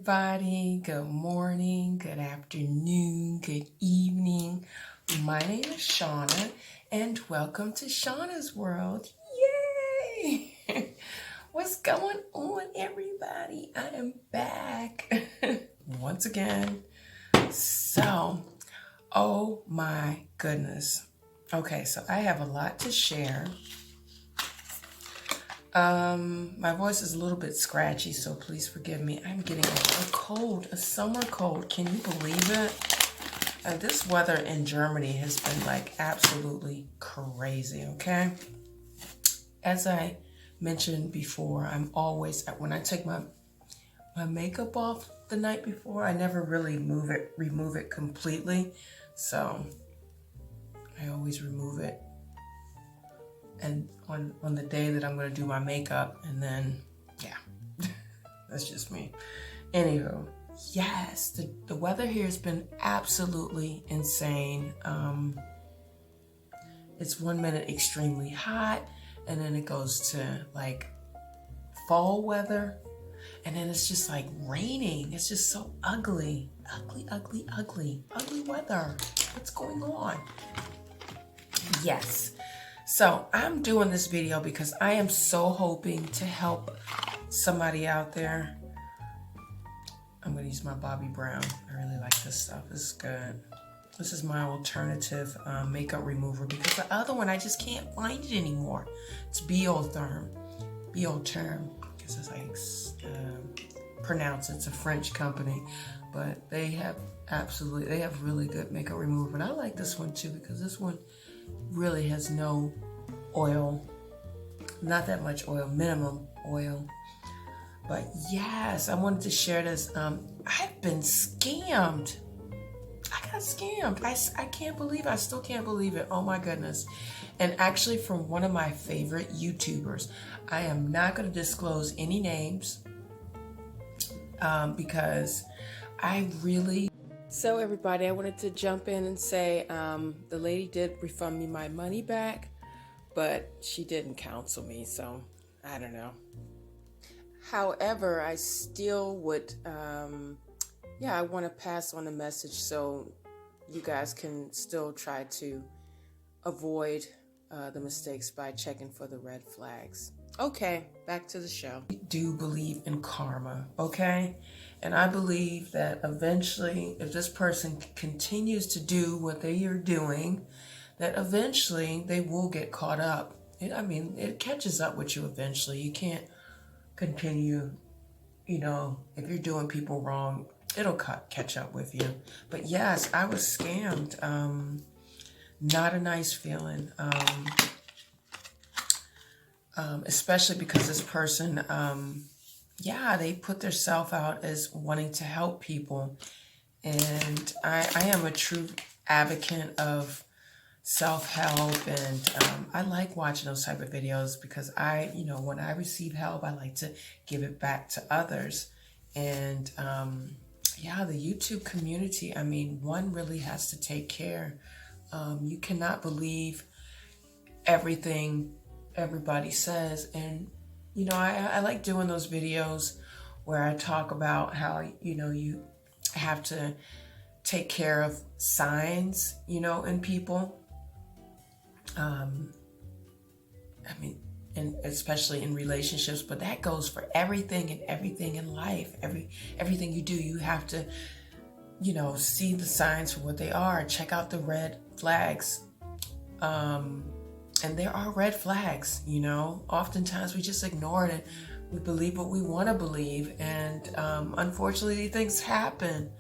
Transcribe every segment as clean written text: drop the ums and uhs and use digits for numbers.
everybody. Good morning, good afternoon, good evening. My name is Shauna, and welcome to Shauna's World. Yay! What's going on, everybody? I am back once again. So, oh my goodness. Okay, so I have a lot to share. My voice is a little bit scratchy, so please forgive me. I'm getting a cold, a summer cold. Can you believe it? This weather in Germany has been like absolutely crazy, okay? As I mentioned before, I'm always, when I take my makeup off the night before, I never really remove it completely. So I always remove it. And on the day that I'm going to do my makeup, and then, yeah, that's just me. Anywho, yes, the weather here has been absolutely insane. It's 1 minute extremely hot, and then it goes to like fall weather, and then it's just like raining. It's just so ugly, ugly weather. What's going on? Yes. So I'm doing this video because I am so hoping to help somebody out there. I'm going to use my Bobbi Brown. I really like this stuff. This is good. This is my alternative makeup remover because the other one, I just can't find it anymore. It's Biotherm. Biotherm. I guess that's how you pronounce it. It's a French company. But they have really good makeup remover. And I like this one too because this one really has no oil, not that much oil, minimum oil. But yes, I wanted to share this. I've been scammed. I got scammed. I can't believe it. I still can't believe it. Oh my goodness. And actually from one of my favorite YouTubers. I am not going to disclose any names because I really... So everybody, I wanted to jump in and say the lady did refund me my money back, but she didn't counsel me, so I don't know. However, I still would, I want to pass on the message so you guys can still try to avoid the mistakes by checking for the red flags. Okay, back to the show. I do believe in karma, okay? And I believe that eventually, if this person continues to do what they are doing, that eventually they will get caught up. It catches up with you eventually. You can't continue, if you're doing people wrong, it'll catch up with you. But yes, I was scammed. Not a nice feeling. Especially because this person, they put themselves out as wanting to help people. And I am a true advocate of self-help, and I like watching those type of videos because when I receive help, I like to give it back to others. And the YouTube community, one really has to take care. You cannot believe everything everybody says. And I like doing those videos where I talk about how you have to take care of signs in people, and especially in relationships, but that goes for everything in life. Everything you do, you have to see the signs for what they are. Check out the red flags. And there are red flags, Oftentimes we just ignore it and we believe what we want to believe. And unfortunately, things happen.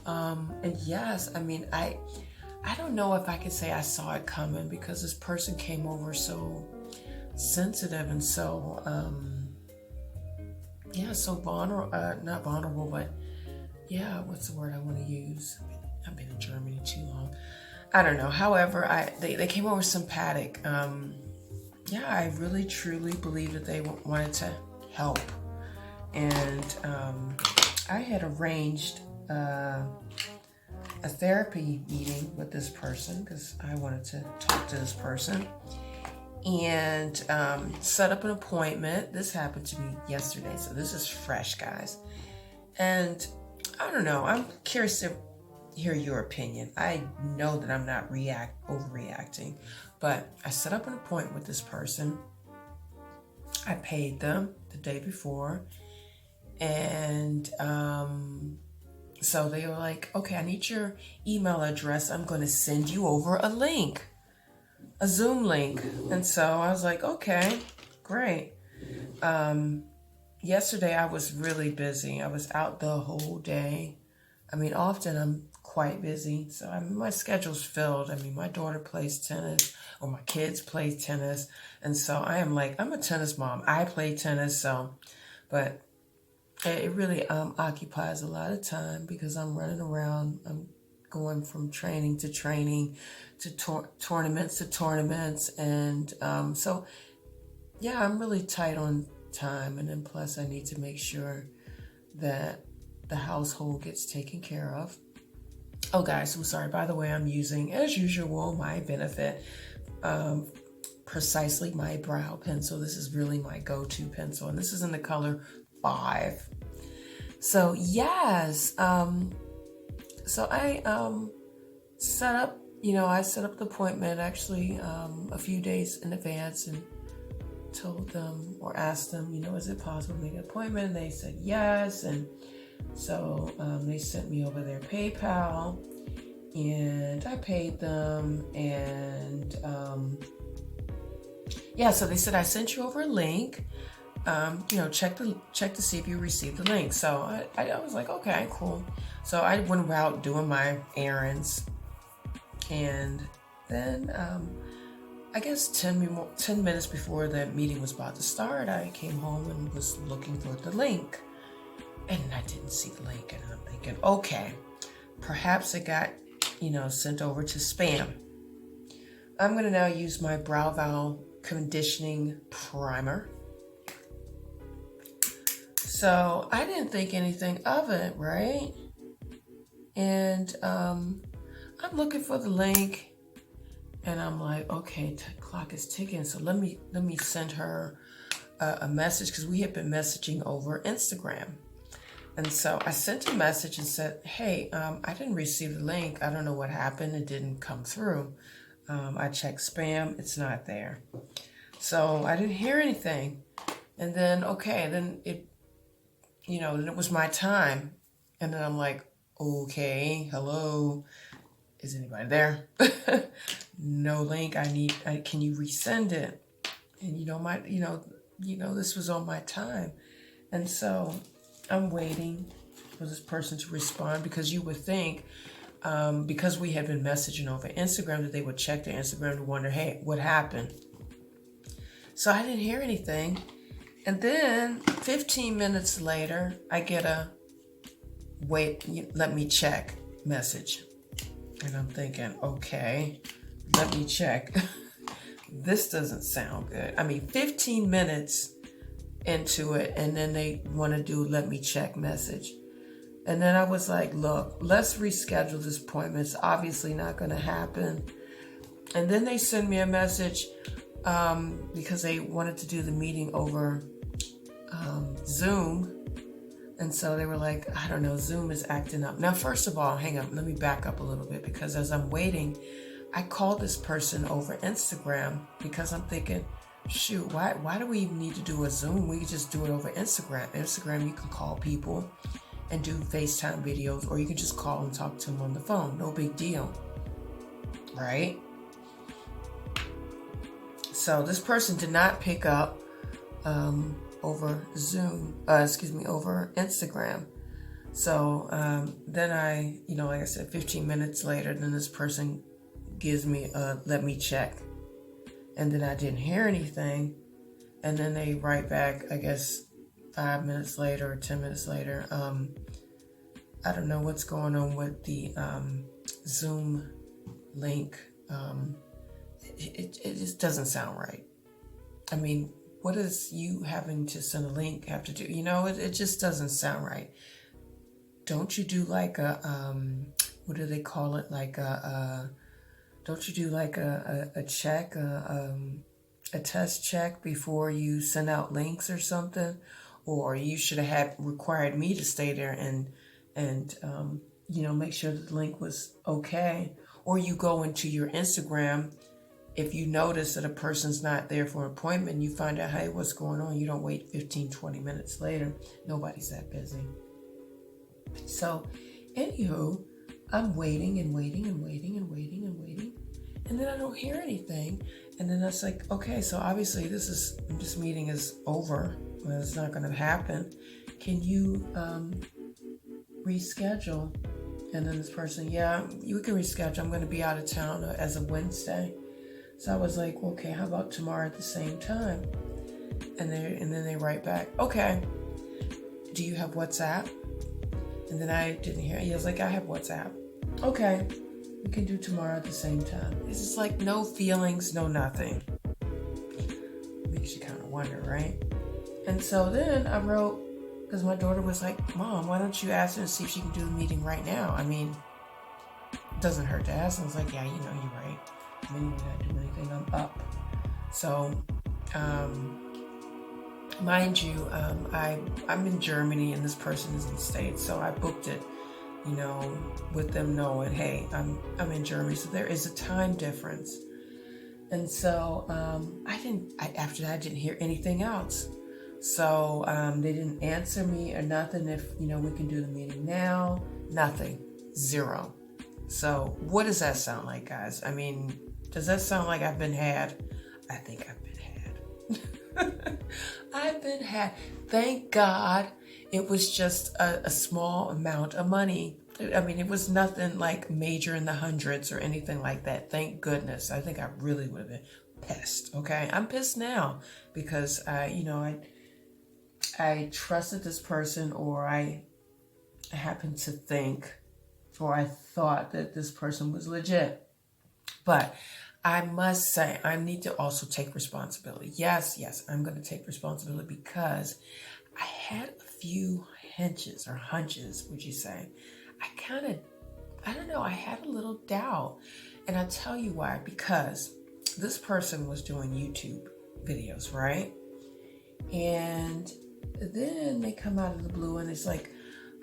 And yes, I don't know if I could say I saw it coming because this person came over so sensitive and so, so vulnerable, not vulnerable, but what's the word I want to use? I've been in Germany too long. I don't know. However, they came over sympathetic. I really truly believe that they wanted to help. And I had arranged a therapy meeting with this person because I wanted to talk to this person and set up an appointment. This happened to me yesterday, so this is fresh, guys. And I don't know, I'm curious to hear your opinion. I know that I'm not overreacting, but I set up an appointment with this person. I paid them the day before, and so they were like, okay, I need your email address. I'm going to send you over a link, a Zoom link. And so I was like, okay, great. Yesterday I was really busy. I was out the whole day. I mean, often I'm quite busy. So my schedule's filled. I mean, my daughter plays tennis, or my kids play tennis. And so I'm a tennis mom. I play tennis, but it really occupies a lot of time because I'm running around. I'm going from training to training to tournaments to tournaments. And so, yeah, I'm really tight on time. And then plus I need to make sure that the household gets taken care of. Oh, guys, I'm sorry. By the way, I'm using, as usual, my Benefit, precisely my brow pencil. This is really my go-to pencil, and this is in the color 5. So, yes. So I set up, I set up the appointment actually a few days in advance and told them or asked them, is it possible to make an appointment? And they said yes. And so they sent me over their PayPal, and I paid them. And so they said, I sent you over a link. Check to see if you received the link. So I was like, okay, cool. So I went about doing my errands, and then I guess 10 minutes before the meeting was about to start, I came home and was looking for the link. And I didn't see the link, and I'm thinking, okay, perhaps it got, sent over to spam. I'm going to now use my Brow Vow Conditioning Primer. So I didn't think anything of it, right? And I'm looking for the link, and I'm like, okay, clock is ticking. So let me send her a message, because we had been messaging over Instagram. And so I sent a message and said, hey, I didn't receive the link. I don't know what happened. It didn't come through. I checked spam. It's not there. So I didn't hear anything. And then, then it was my time. And then I'm like, okay, hello. Is anybody there? No link. Can you resend it? And this was on my time. And so I'm waiting for this person to respond, because you would think, because we had been messaging over Instagram, that they would check their Instagram to wonder, hey, what happened? So I didn't hear anything. And then 15 minutes later, I get a let me check message. And I'm thinking, okay, let me check. This doesn't sound good. I mean, 15 minutes into it, and then they want to do let me check message. And then I was like, look, let's reschedule this appointment. It's obviously not going to happen. And then they send me a message because they wanted to do the meeting over Zoom. And so they were like, I don't know, Zoom is acting up. Now, first of all, hang on, let me back up a little bit, because as I'm waiting, I called this person over Instagram, because I'm thinking, shoot, why do we even need to do a Zoom? We could just do it over Instagram. Instagram, you can call people and do FaceTime videos, or you can just call and talk to them on the phone. No big deal, right? So this person did not pick up over Zoom, over Instagram. So then I, like I said, 15 minutes later, then this person gives me a let me check. And then I didn't hear anything. And then they write back, I guess, 5 minutes later or 10 minutes later. I don't know what's going on with the Zoom link. It just doesn't sound right. I mean, what does you having to send a link have to do? It just doesn't sound right. Don't you do like a, what do they call it? Like don't you do like a check, a test check before you send out links or something? or you should have had required me to stay there and you know, make sure that the link was okay. Or you go into your Instagram, if you notice that a person's not there for an appointment, you find out, hey, what's going on? You don't wait 15, 20 minutes later. Nobody's that busy. So, anywho, I'm waiting and waiting and waiting and waiting and waiting. And then I don't hear anything. And then it's like, okay, so obviously this meeting is over. Well, it's not going to happen. Can you reschedule? And then this person, yeah, you can reschedule. I'm going to be out of town as of Wednesday. So I was like, okay, how about tomorrow at the same time? And then they write back, okay, do you have WhatsApp? And then I didn't hear. He was like, I have WhatsApp. Okay, we can do tomorrow at the same time. It's just like no feelings, no nothing. Makes you kind of wonder, right? And so then I wrote, because my daughter was like, Mom, why don't you ask her to see if she can do the meeting right now? I mean, it doesn't hurt to ask. I was like, yeah, you know, you're right. I mean, you're not doing anything. I'm up. So, mind you, I'm in Germany and this person is in the States. So I booked it, you know, with them knowing, hey, I'm in Germany. So there is a time difference. And so after that, I didn't hear anything else. So they didn't answer me or nothing. If, you know, we can do the meeting now, nothing, zero. So what does that sound like, guys? I mean, does that sound like I've been had? I think I've been had. I've been had. Thank God it was just a small amount of money. I mean, it was nothing like major in the hundreds or anything like that. Thank goodness. I think I really would have been pissed. Okay. I'm pissed now because I trusted this person, or I happened to think, or I thought that this person was legit. But I must say, I need to also take responsibility. Yes, I'm going to take responsibility because I had a few hunches, would you say? I had a little doubt. And I'll tell you why. Because this person was doing YouTube videos, right? And then they come out of the blue and it's like,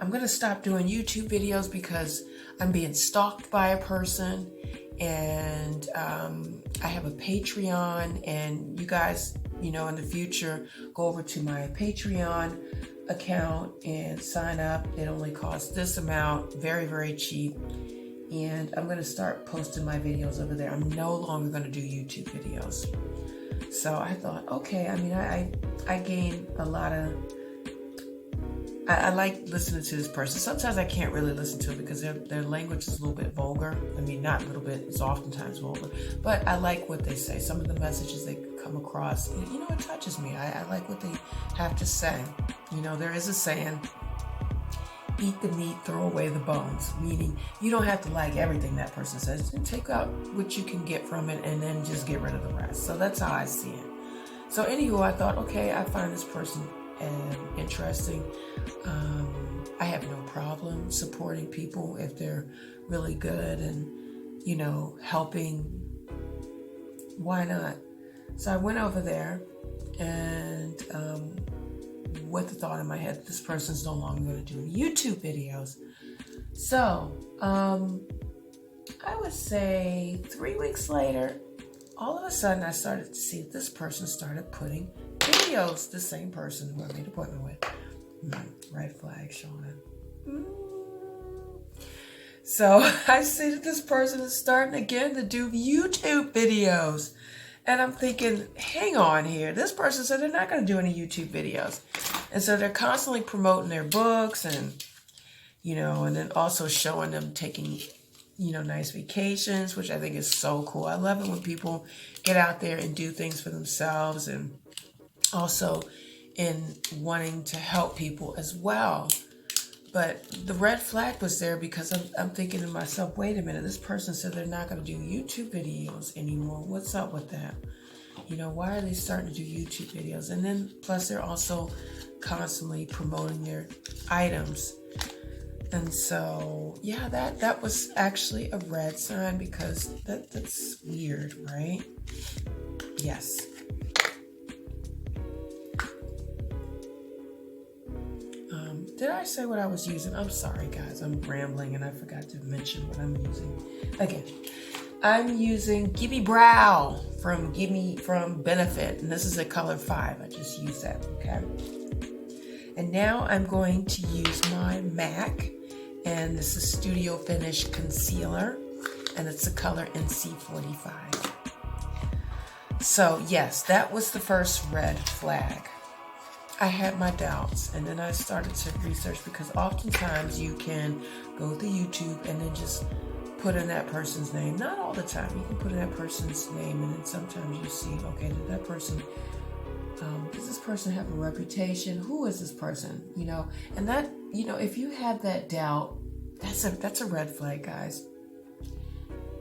I'm going to stop doing YouTube videos because I'm being stalked by a person, and I have a Patreon, and you guys, you know, in the future, go over to my Patreon account and sign up. It only costs this amount, very, very cheap. And I'm going to start posting my videos over there. I'm no longer going to do YouTube videos. So I thought, okay, I mean, I gained a lot of, I like listening to this person. Sometimes I can't really listen to it because their language is a little bit vulgar. I mean, not a little bit, it's oftentimes vulgar. But I like what they say. Some of the messages they come across, you know, it touches me. I like what they have to say. You know, there is a saying, eat the meat, throw away the bones. Meaning, you don't have to like everything that person says. And take out what you can get from it and then just get rid of the rest. So that's how I see it. So anywho, I thought, okay, I find this person interesting. I have no problem supporting people if they're really good and, you know, helping. Why not? So I went over there and with the thought in my head, this person's no longer going to do YouTube videos. So I would say 3 weeks later, all of a sudden I started to see this person started putting videos, the same person who I made an appointment with. Red flag, Shauna. So I see that this person is starting again to do YouTube videos. And I'm thinking, hang on here. This person said they're not going to do any YouTube videos. And so they're constantly promoting their books and, you know, and then also showing them taking, you know, nice vacations, which I think is so cool. I love it when people get out there and do things for themselves, and also in wanting to help people as well. But the red flag was there because I'm thinking to myself, wait a minute, this person said they're not going to do YouTube videos anymore. What's up with that? You know, why are they starting to do YouTube videos? And then plus they're also constantly promoting their items. And so, yeah, that was actually a red sign because that's weird, right? Yes. did I say what I was using? I'm sorry, guys. I'm rambling and I forgot to mention what I'm using. Again, I'm using Gimme Brow from Benefit. And this is a color 5. I just used that, okay? And now I'm going to use my MAC. And this is Studio Finish Concealer. And it's the color NC45. So, yes, that was the first red flag. I had my doubts, and then I started to research because oftentimes you can go to YouTube and then just put in that person's name. Not all the time. You can put in that person's name, and then sometimes you see, okay, did that person, does this person have a reputation? Who is this person? You know, and that, you know, if you have that doubt, that's a red flag, guys.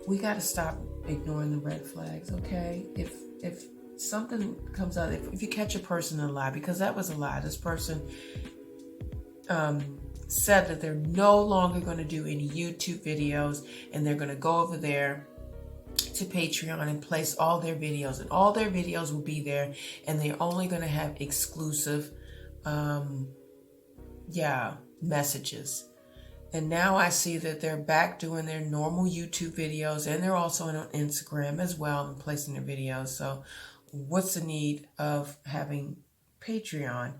We got to stop ignoring the red flags, okay? If something comes out, if you catch a person in a lie, because that was a lie. This person said that they're no longer going to do any YouTube videos, and they're going to go over there to Patreon and place all their videos, and all their videos will be there, and they're only going to have exclusive messages. And now I see that they're back doing their normal YouTube videos, and they're also on Instagram as well and placing their videos. So what's the need of having Patreon?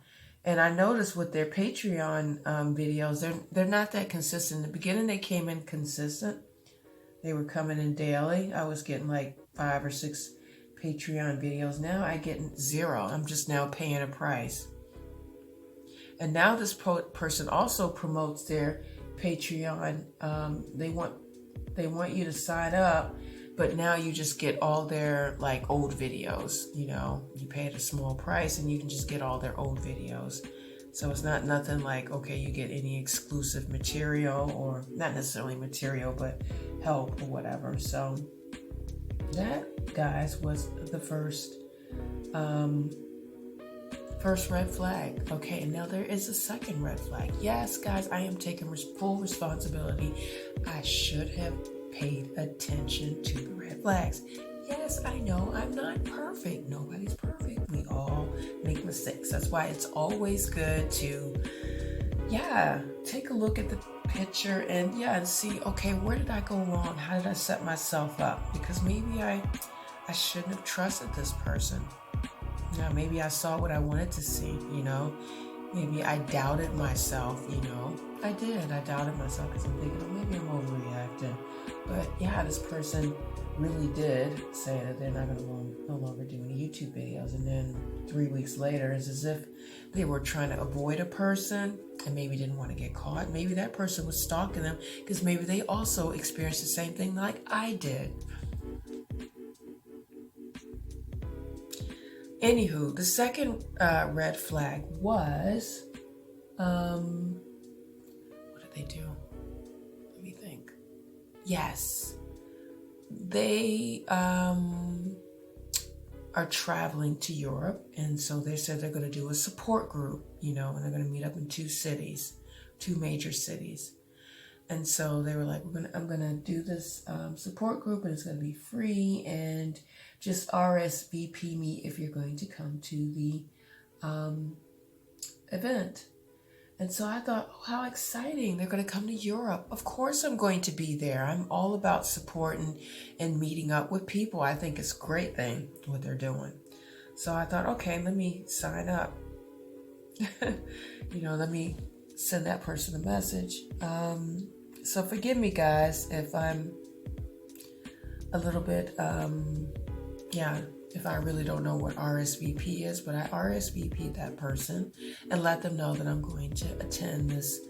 And I noticed with their Patreon videos, they're not that consistent. In the beginning, they came in consistent. They were coming in daily. I was getting like 5 or 6 Patreon videos. Now I get 0. I'm just now paying a price. And now this person also promotes their Patreon. They want you to sign up, but now you just get all their like old videos. You know, you pay at a small price and you can just get all their old videos. So it's not nothing like, okay, you get any exclusive material, or not necessarily material, but help or whatever. So that, guys, was the first red flag. Okay, and now there is a second red flag. Yes, guys, I am taking full responsibility. I should have paid attention to the red flags. Yes, I know I'm not perfect. Nobody's perfect. We all make mistakes. That's why it's always good to, take a look at the picture and see, okay, where did I go wrong? How did I set myself up? Because maybe I shouldn't have trusted this person. Yeah, maybe I saw what I wanted to see, you know. Maybe I doubted myself, you know. I did. I doubted myself because I'm thinking, oh, maybe I'm overreacting. But yeah, this person really did say that they're not going to no longer do any YouTube videos. And then 3 weeks later, it's as if they were trying to avoid a person and maybe didn't want to get caught. Maybe that person was stalking them because maybe they also experienced the same thing like I did. Anywho, the second red flag was, what did they do? Let me think. Yes, they are traveling to Europe, and so they said they're going to do a support group, you know, and they're going to meet up in 2 major cities. And so they were like, I'm going to do this support group, and it's going to be free, and just RSVP me if you're going to come to the event. And so I thought, oh, how exciting. They're going to come to Europe. Of course I'm going to be there. I'm all about supporting and meeting up with people. I think it's a great thing what they're doing. So I thought, okay, let me sign up. You know, let me send that person a message. So forgive me, guys, if I'm a little bit, if I really don't know what RSVP is, but I RSVP'd that person and let them know that I'm going to attend this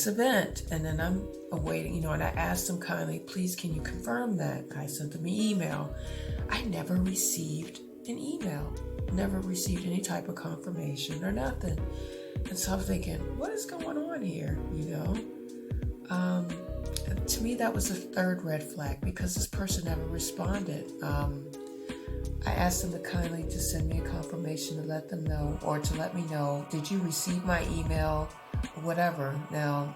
event. And then I'm awaiting, you know, and I asked them kindly, please, can you confirm that? I sent them an email. I never received an email, never received any type of confirmation or nothing. And so I'm thinking, what is going on here, you know? To me, that was the third red flag because this person never responded. I asked them to kindly to send me a confirmation to let them know, or to let me know, did you receive my email, or whatever. Now,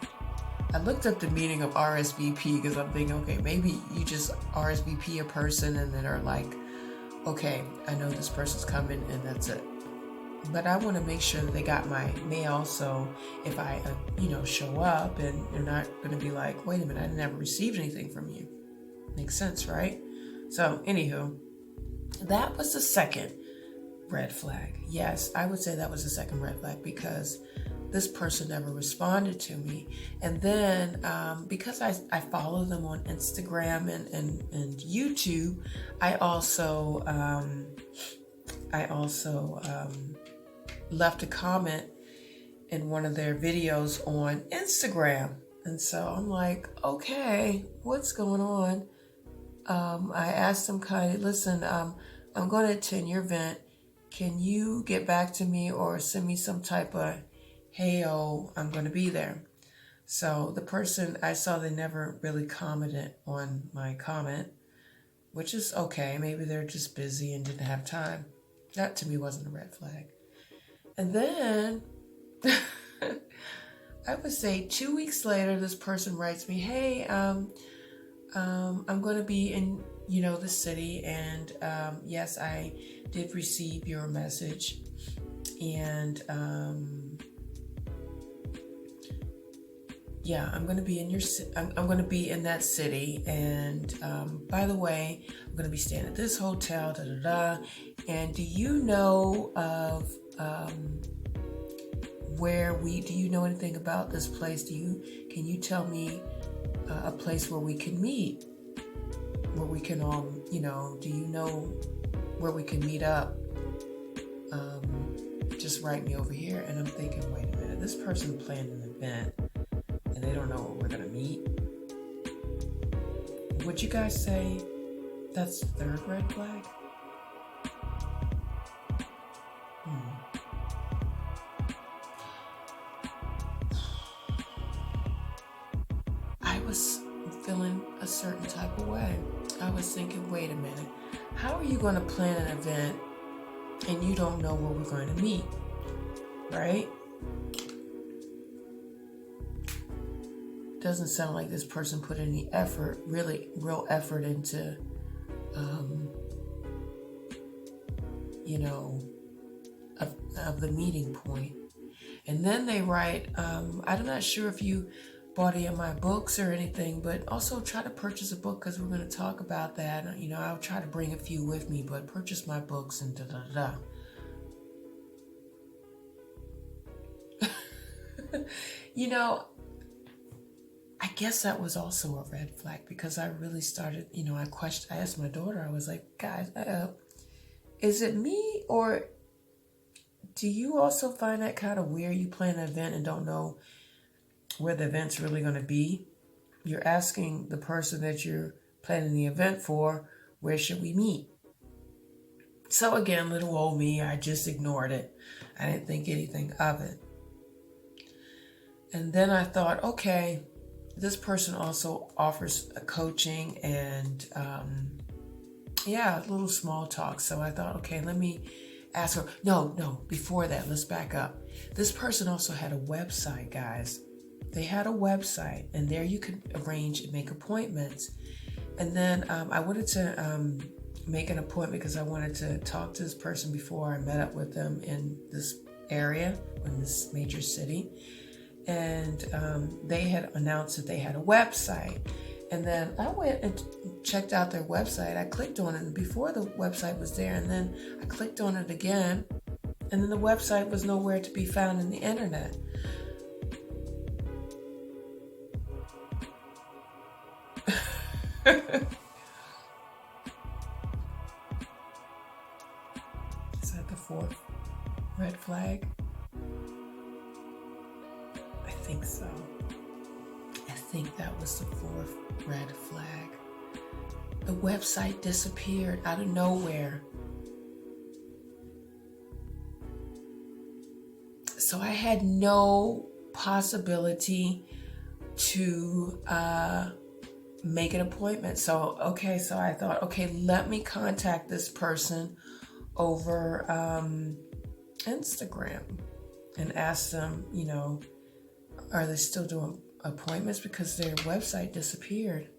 I looked up the meaning of RSVP because I'm thinking, okay, maybe you just RSVP a person and then are like, okay, I know this person's coming and that's it. but I want to make sure that they got my mail. So if I, show up and they're not going to be like, wait a minute, I never received anything from you. Makes sense, right? So anywho, that was the second red flag. Yes, I would say that was the second red flag because this person never responded to me. And then because I follow them on Instagram and YouTube, I also left a comment in one of their videos on Instagram. And so I'm like, okay, what's going on? I asked them kindly, listen, I'm going to attend your event. Can you get back to me or send me some type of, hey, I'm going to be there. So the person, I saw they never really commented on my comment, which is okay. Maybe they're just busy and didn't have time. That to me wasn't a red flag. And then I would say 2 weeks later, this person writes me, hey, I'm going to be in, the city. And yes, I did receive your message. And yeah, I'm going to be in I'm going to be in that city. And by the way, I'm going to be staying at this hotel, da da da. And do you know of do you know anything about this place? Can you tell me a place where we can meet? Where we can all, do you know where we can meet up? Just write me over here. And I'm thinking, wait a minute, this person planned an event and they don't know where we're going to meet. Would you guys say that's the third red flag? I was feeling a certain type of way. I was thinking, wait a minute, how are you going to plan an event and you don't know where we're going to meet, right? Doesn't sound like this person put any effort, real effort into, of the meeting point. And then they write, I'm not sure if you bought any of my books or anything, but also try to purchase a book because we're going to talk about that. I'll try to bring a few with me, but purchase my books and da da da. I guess that was also a red flag because I really started, I asked my daughter, I was like, guys, is it me or do you also find that kind of weird? You plan an event and don't know where the event's really going to be. You're asking the person that you're planning the event for, where should we meet? So again, little old me, I just ignored it. I didn't think anything of it. And then I thought, okay, this person also offers a coaching and a little small talk. So I thought, okay, let me ask her. No, before that, let's back up. This person also had a website, guys. They had a website, and there you could arrange and make appointments. And then I wanted to make an appointment because I wanted to talk to this person before I met up with them in this area, in this major city. And they had announced that they had a website. And then I went and checked out their website. I clicked on it, and before the website was there, and then I clicked on it again, and then the website was nowhere to be found in the internet. Is that the fourth red flag? I think so. I think that was the fourth red flag. The website disappeared out of nowhere. So I had no possibility to make an appointment. So I thought, okay, let me contact this person over Instagram and ask them, are they still doing appointments because their website disappeared?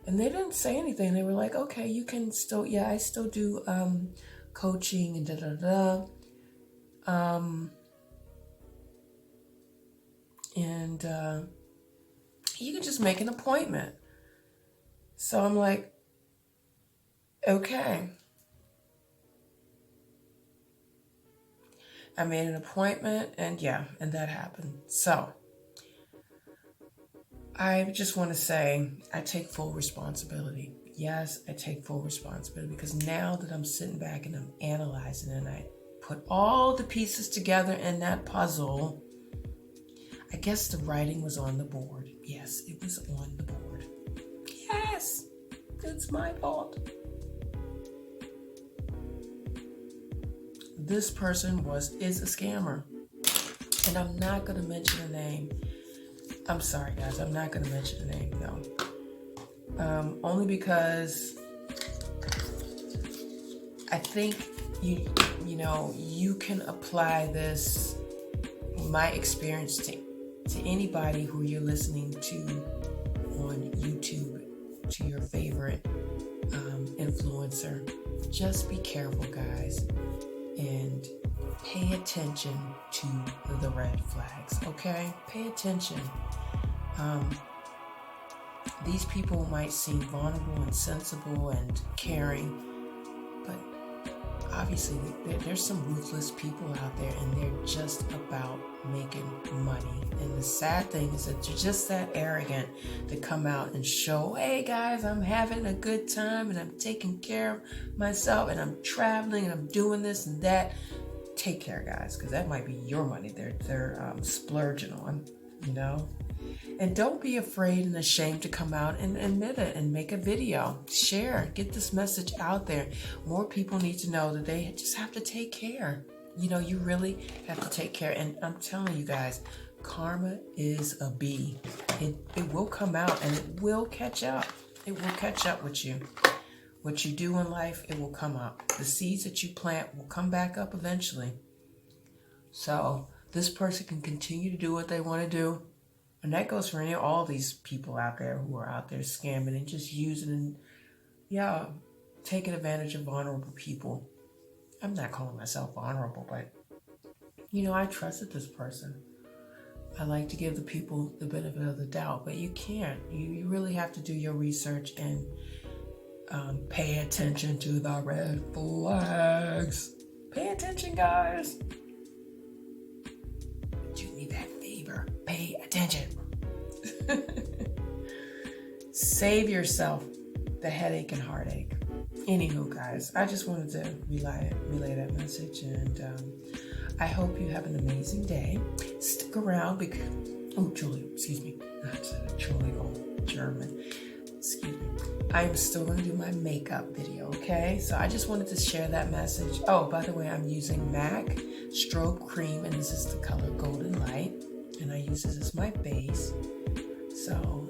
And they didn't say anything. They were like, okay, you can still, I still do coaching and da da da. And you can just make an appointment. So I'm like, okay. I made an appointment, and and that happened. So I just want to say I take full responsibility. Yes, I take full responsibility, because now that I'm sitting back and I'm analyzing and I put all the pieces together in that puzzle, I guess the writing was on the board. Yes, it was on the board. Yes, it's my fault. This person is a scammer. And I'm not going to mention a name. I'm sorry, guys. I'm not going to mention a name, no. Only because I think you can apply my experience to anybody who you're listening to on YouTube, to your favorite influencer. Just be careful, guys, and pay attention to the red flags, okay? Pay attention. These people might seem vulnerable and sensible and caring, but obviously there's some ruthless people out there, and they're just about making money. And the sad thing is that you're just that arrogant to come out and show, hey guys, I'm having a good time and I'm taking care of myself and I'm traveling and I'm doing this and that. Take care, guys, because that might be your money they're splurging on, And don't be afraid and ashamed to come out and admit it and make a video. Share. Get this message out there. More people need to know that they just have to take care. You really have to take care. And I'm telling you guys, karma is a bee. It will come out and it will catch up. It will catch up with you. What you do in life, it will come up. The seeds that you plant will come back up eventually. So this person can continue to do what they want to do. And that goes for all these people out there who are out there scamming and just using and, taking advantage of vulnerable people. I'm not calling myself vulnerable, but, I trusted this person. I like to give the people the benefit of the doubt, but you can't. You really have to do your research and pay attention to the red flags. Pay attention, guys. Do me that favor. Pay attention. Save yourself the headache and heartache. Anywho, guys, I just wanted to relay that message, and I hope you have an amazing day. Stick around because, Julie, excuse me. I said Julie, German. Excuse me. I'm still going to do my makeup video, okay? So I just wanted to share that message. Oh, by the way, I'm using MAC Strobe Cream, and this is the color Goldlite, and I use this as my base. So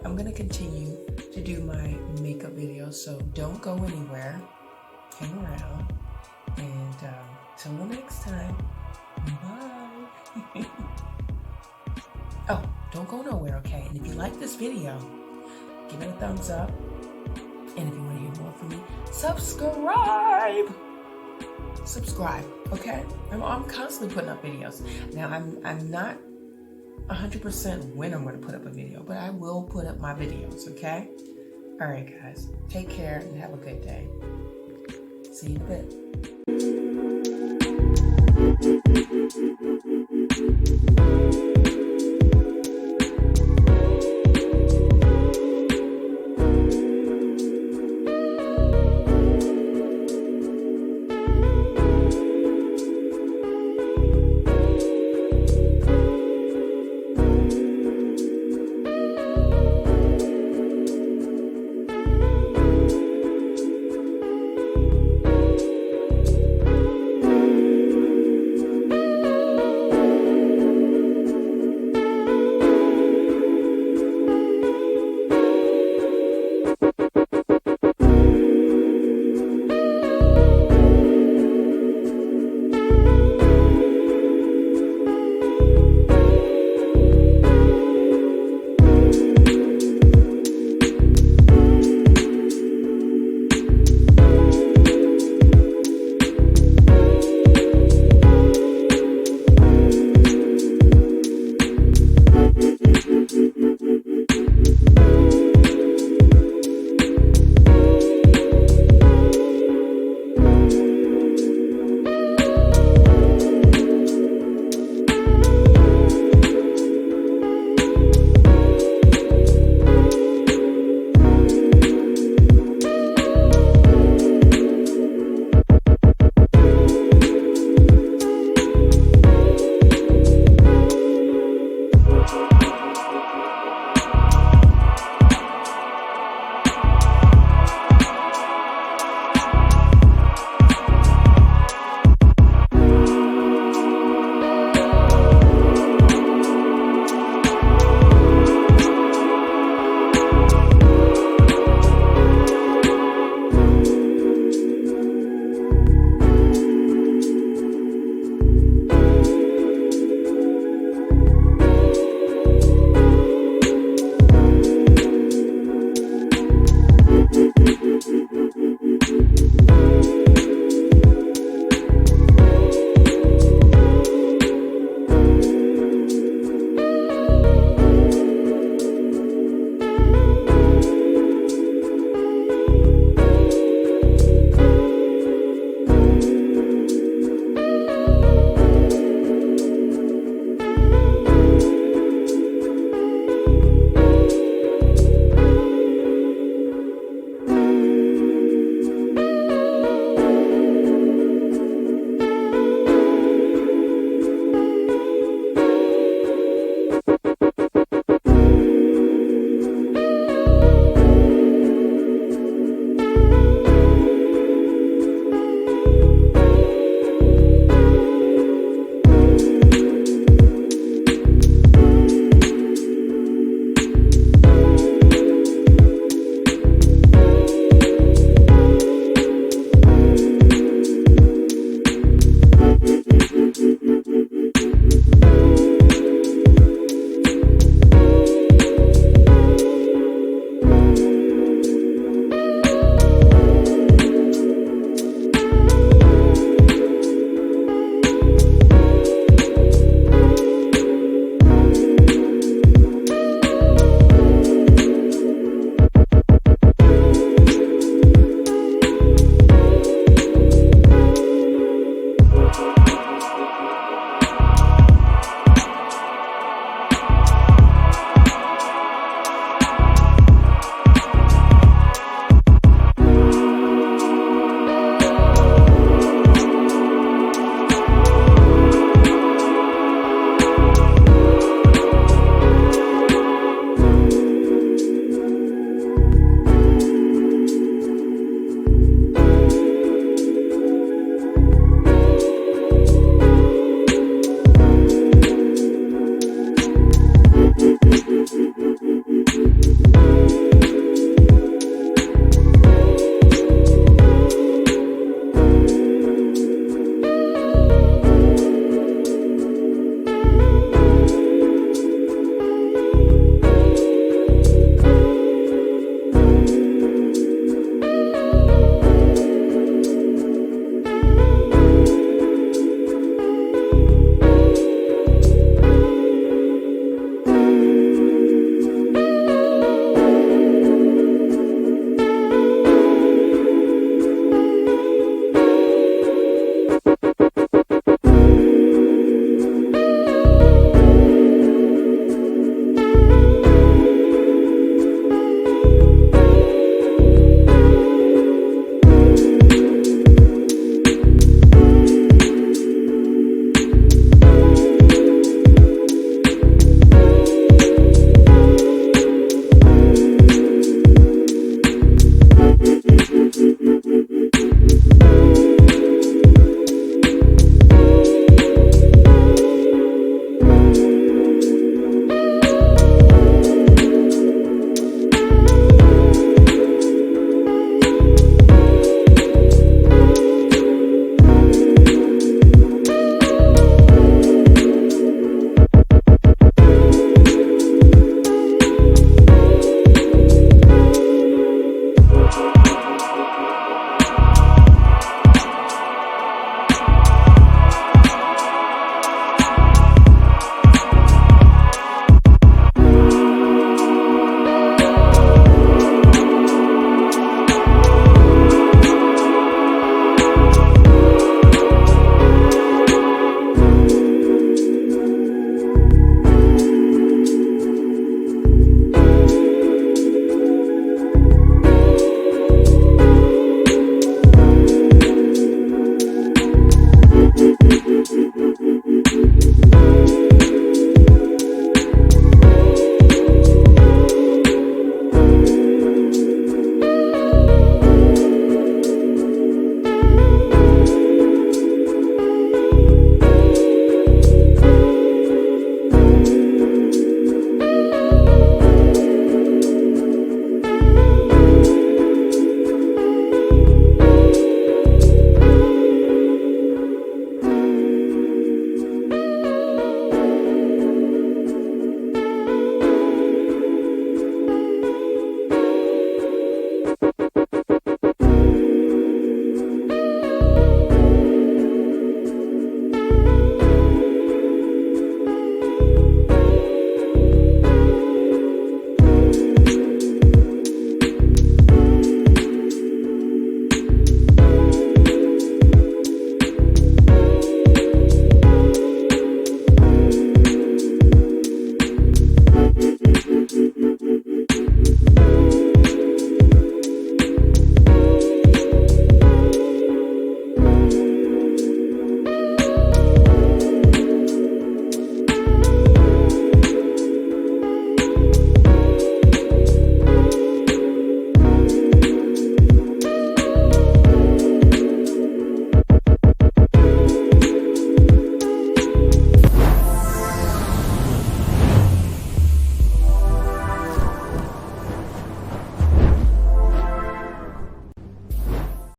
I'm going to continue to do my makeup videos, so don't go anywhere. Hang around, and till the next time, bye. Oh, don't go nowhere, okay? And if you like this video, give it a thumbs up. And if you want to hear more from me, subscribe, okay? I'm constantly putting up videos. Now, I'm not 100% when I'm going to put up a video, but I will put up my videos, okay? All right, guys. Take care and have a good day. See you in a bit.